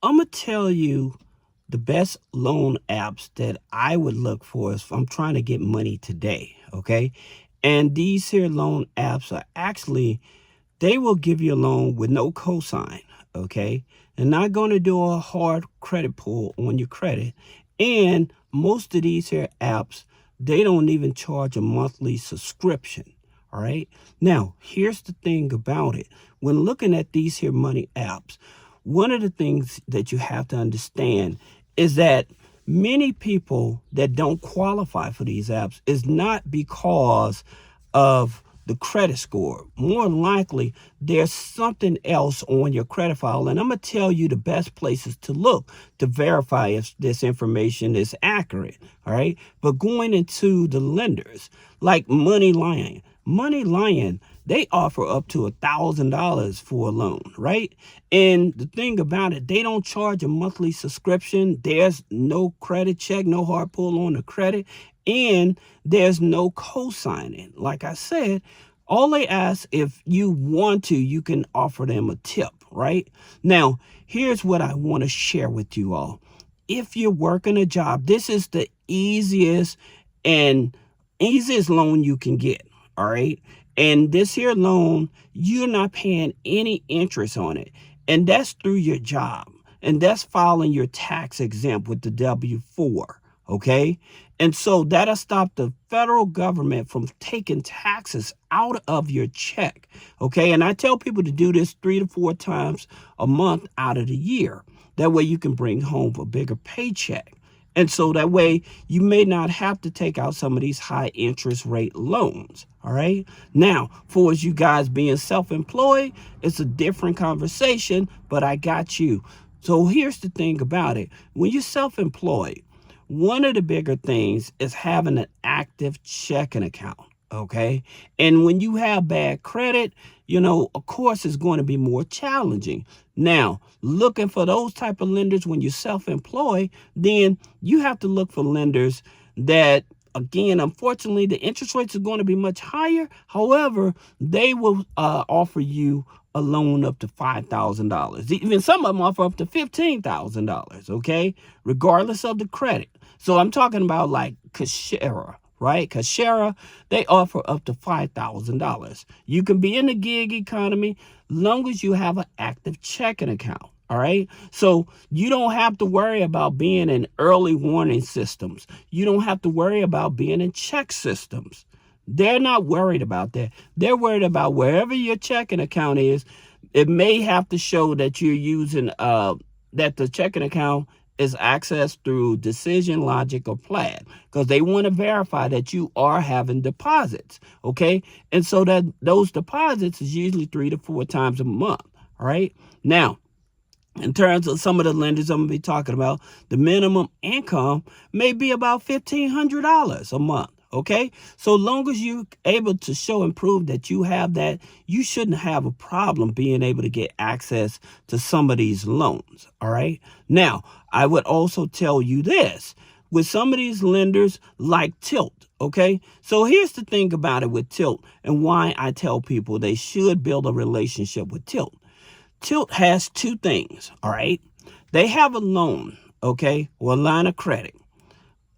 I'm going to tell you the best loan apps that I would look for if I'm trying to get money today, okay? And these here loan apps are actually, they will give you a loan with no cosign, okay? They're not going to do a hard credit pull on your credit. And most of these here apps, they don't even charge a monthly subscription, all right? Now, here's the thing about it. When looking at these here money apps, one of the things that you have to understand is that many people that don't qualify for these apps is not because of the credit score. More likely, there's something else on your credit file. And I'm going to tell you the best places to look to verify if this information is accurate. All right. But going into the lenders like Money Lion, they offer up to $1,000 for a loan, right? And the thing about it, they don't charge a monthly subscription. There's no credit check, no hard pull on the credit, and there's no co-signing. Like I said, all they ask, if you want to, you can offer them a tip, right? Now, here's what I want to share with you all. If you're working a job, this is the easiest loan you can get, all right? And this here loan, you're not paying any interest on it. And that's through your job. And that's filing your tax exempt with the W-4, okay? And so that'll stop the federal government from taking taxes out of your check, okay? And I tell people to do this 3 to 4 times a month out of the year. That way you can bring home a bigger paycheck. And so that way you may not have to take out some of these high interest rate loans. All right. Now, for you guys being self-employed, it's a different conversation, but I got you. So here's the thing about it. When you're self-employed, one of the bigger things is having an active checking account. Okay. And when you have bad credit, of course, it's going to be more challenging. Now, looking for those type of lenders when you're self-employed, then you have to look for lenders that, again, unfortunately, the interest rates are going to be much higher. However, they will offer you a loan up to $5,000. Even some of them offer up to $15,000, okay, regardless of the credit. So I'm talking about like Kashera, right? Kashera, they offer up to $5,000. You can be in the gig economy long as you have an active checking account. All right. So you don't have to worry about being in early warning systems. You don't have to worry about being in check systems. They're not worried about that. They're worried about wherever your checking account is. It may have to show that you're using that the checking account is accessed through Decision, Logic, or Plaid, because they want to verify that you are having deposits, okay? And so that those deposits is usually 3 to 4 times a month, all right? Now, in terms of some of the lenders I'm going to be talking about, the minimum income may be about $1,500 a month. Okay, so long as you're able to show and prove that you have that, you shouldn't have a problem being able to get access to some of these loans. All right. Now, I would also tell you this with some of these lenders like Tilt. Okay, so here's the thing about it with Tilt and why I tell people they should build a relationship with Tilt. Tilt has 2 things. All right, they have a loan, okay, or a line of credit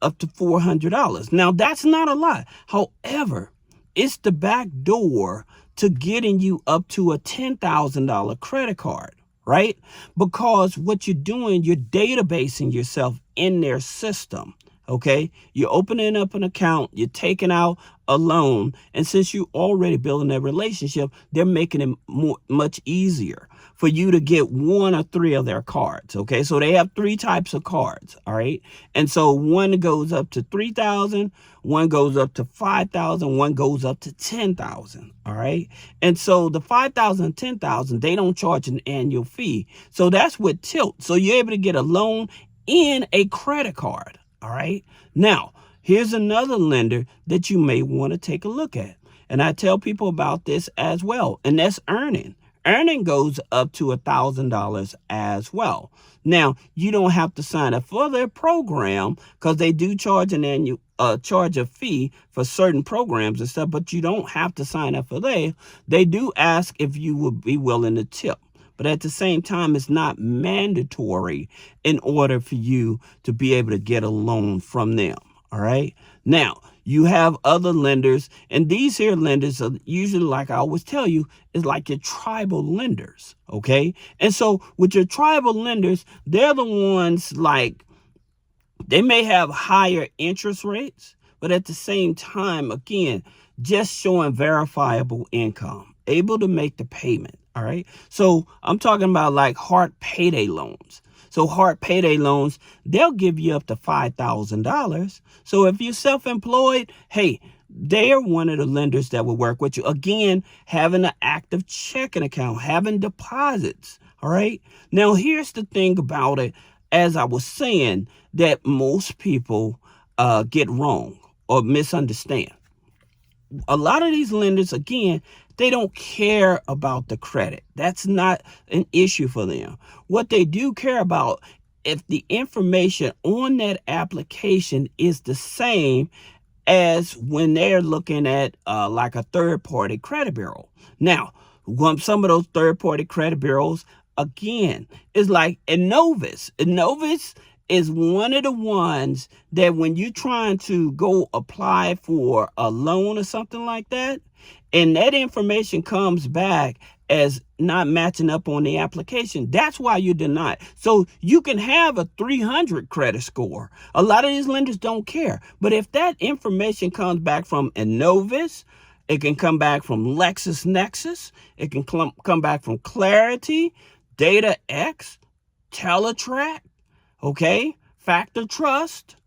up to $400. Now, that's not a lot. However, it's the back door to getting you up to a $10,000 credit card, right? Because what you're doing, you're databasing yourself in their system, okay? You're opening up an account, you're taking out a loan, and since you're already building that relationship, they're making it much easier for you to get 1 or 3 of their cards, okay? So they have 3 types of cards, all right? And so one goes up to $3,000, one goes up to $5,000, one goes up to $10,000, all right? And so the $5,000 and $10,000, they don't charge an annual fee. So that's with Tilt. So you're able to get a loan and a credit card, all right? Now, here's another lender that you may want to take a look at. And I tell people about this as well, and that's Earning. Earning goes up to $1,000 as well. Now, you don't have to sign up for their program because they do charge an annual charge a fee for certain programs and stuff, but you don't have to sign up for that. They do ask if you would be willing to tip. but at the same time, it's not mandatory in order for you to be able to get a loan from them. All right. Now, you have other lenders, and these here lenders are usually, like I always tell you, is like your tribal lenders. Okay. And so with your tribal lenders, they're the ones like, they may have higher interest rates, but at the same time, again, just showing verifiable income, able to make the payment. All right. So I'm talking about like hard payday loans. So hard payday loans, they'll give you up to $5,000. So if you're self-employed, hey, they are one of the lenders that will work with you. Again, having an active checking account, having deposits. All right. Now, here's the thing about it. As I was saying, that most people get wrong or misunderstand. A lot of these lenders, again, they don't care about the credit. That's not an issue for them. What they do care about, if the information on that application is the same as when they're looking at like a third-party credit bureau. Now, some of those third-party credit bureaus, again, is like Innovis. Innovis is one of the ones that when you're trying to go apply for a loan or something like that, and that information comes back as not matching up on the application, that's why you're denied. So you can have a 300 credit score. A lot of these lenders don't care. But if that information comes back from Innovis, it can come back from LexisNexis, it can come back from Clarity, DataX, Teletrack, okay, Factor Trust.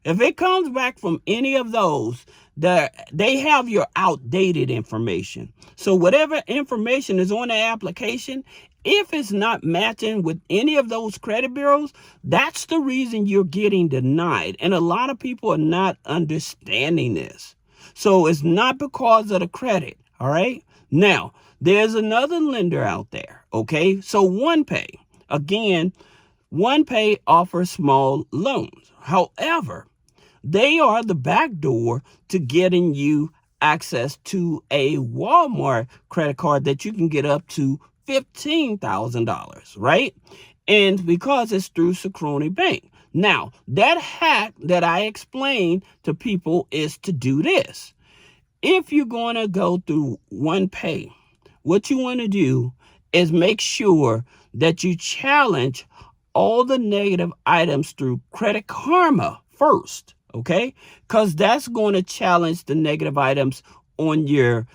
If it comes back from any of those, they have your outdated information. So whatever information is on the application, if it's not matching with any of those credit bureaus, that's the reason you're getting denied. And a lot of people are not understanding this. So it's not because of the credit. All right. Now, there's another lender out there. Okay. So OnePay, again, OnePay offers small loans. However, they are the back door to getting you access to a Walmart credit card that you can get up to $15,000, right? And because it's through Synchrony Bank. Now, that hack that I explained to people is to do this. If you're going to go through OnePay, what you want to do is make sure that you challenge all the negative items through Credit Karma first, okay? Because that's going to challenge the negative items on your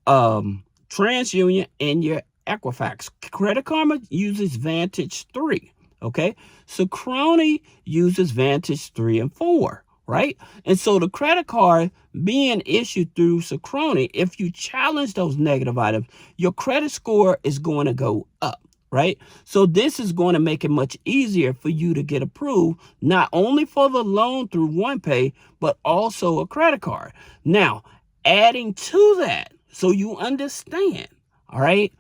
TransUnion and your Equifax. Credit Karma uses Vantage 3, okay? Synchrony uses Vantage 3 and 4, right? And so the credit card being issued through Synchrony, if you challenge those negative items, your credit score is going to go up. Right? So this is going to make it much easier for you to get approved, not only for the loan through OnePay, but also a credit card. Now, adding to that, so you understand, all right,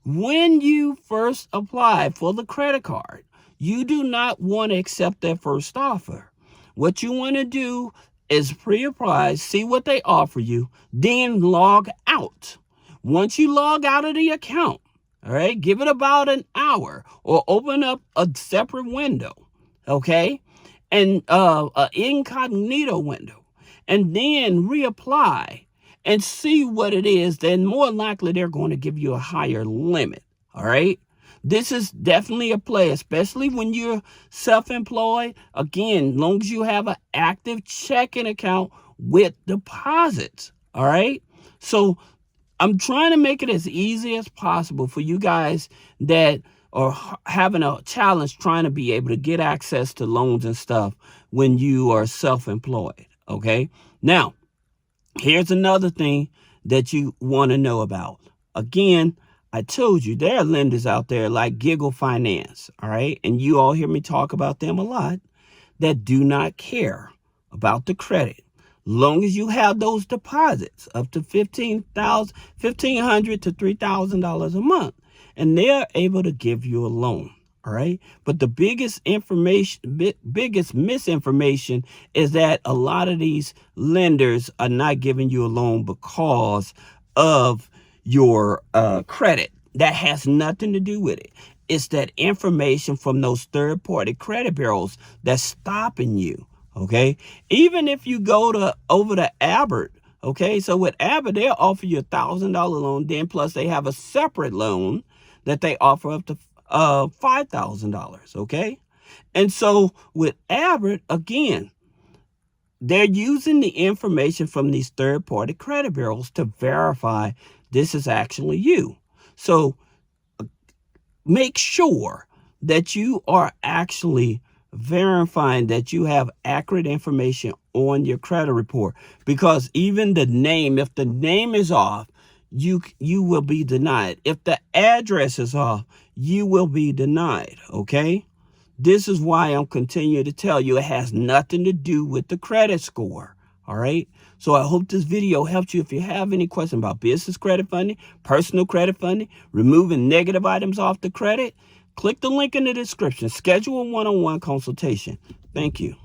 when you first apply for the credit card, you do not want to accept that first offer. What you want to do is pre-apply, see what they offer you, then log out. Once you log out of the account, all right, give it about an hour or open up a separate window, okay, and an incognito window, and then reapply and see what it is. Then more likely they're going to give you a higher limit, all right? This is definitely a play, especially when you're self-employed. Again, as long as you have an active checking account with deposits, all right? So I'm trying to make it as easy as possible for you guys that are having a challenge trying to be able to get access to loans and stuff when you are self-employed, okay? Now, here's another thing that you want to know about. Again, I told you there are lenders out there like Giggle Finance, all right? And you all hear me talk about them a lot, that do not care about the credit. Long as you have those deposits up to $1,500 to $3,000 a month, and they're able to give you a loan. All right. But the biggest misinformation is that a lot of these lenders are not giving you a loan because of your credit. That has nothing to do with it. It's that information from those third-party credit bureaus that's stopping you, okay? Even if you go over to Abbott, okay? So with Abbott, they'll offer you $1,000 loan, then plus they have a separate loan that they offer up to $5,000, okay? And so with Abbott, again, they're using the information from these third-party credit bureaus to verify this is actually you. So make sure that you are actually verifying that you have accurate information on your credit report, because even the name, if the name is off, you will be denied. If the address is off, you will be denied, okay? This is why I'm continuing to tell you it has nothing to do with the credit score, all right? So I hope this video helped you. If you have any questions about business credit funding, personal credit funding, removing negative items off the credit, click the link in the description. Schedule a one-on-one consultation. Thank you.